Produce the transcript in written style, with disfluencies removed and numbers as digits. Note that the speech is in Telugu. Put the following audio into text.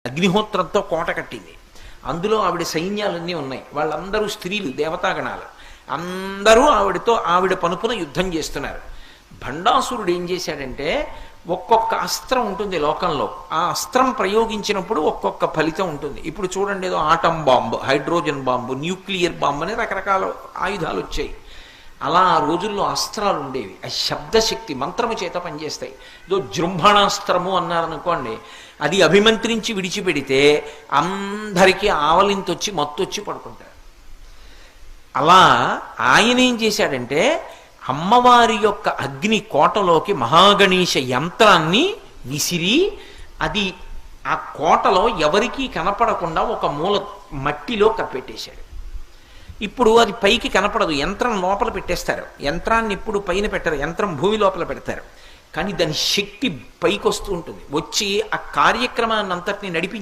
అగ్నిహోత్రంతో కోట కట్టింది. అందులో ఆవిడ సైన్యాలన్నీ ఉన్నాయి. వాళ్ళందరూ స్త్రీలు, దేవతాగణాలు. అందరూ ఆవిడ పనుపున యుద్ధం చేస్తున్నారు. భండాసురుడు ఏం చేశాడంటే, ఒక్కొక్క అస్త్రం ఉంటుంది లోకంలో. ఆ అస్త్రం ప్రయోగించినప్పుడు ఒక్కొక్క ఫలితం ఉంటుంది. ఇప్పుడు చూడండి, ఏదో atom bomb, hydrogen bomb, nuclear bomb అని రకరకాల ఆయుధాలు వచ్చాయి. అలా ఆ రోజుల్లో అస్త్రాలు ఉండేవి. ఆ శబ్దశక్తి మంత్రము చేత పనిచేస్తాయి. ఏదో జృంభణాస్త్రము అన్నారనుకోండి, అది అభిమంత్రించి విడిచిపెడితే అందరికీ ఆవలింతొచ్చి మత్తొచ్చి పడుకుంటారు. అలా ఆయన ఏం చేశాడంటే, అమ్మవారి యొక్క అగ్ని కోటలోకి మహాగణేశ యంత్రాన్ని విసిరి, అది ఆ కోటలో ఎవరికీ కనపడకుండా ఒక మూల మట్టిలో కప్పెట్టేశాడు. ఇప్పుడు అది పైకి కనపడదు, యంత్రం లోపల పెట్టేస్తారు. యంత్రాన్ని ఇప్పుడు పైన పెట్టరు, యంత్రం భూమి లోపల పెడతారు. కానీ దాని శక్తి పైకి వస్తూ ఉంటుంది. వచ్చి ఆ కార్యక్రమాన్ని అంతటిని నడిపి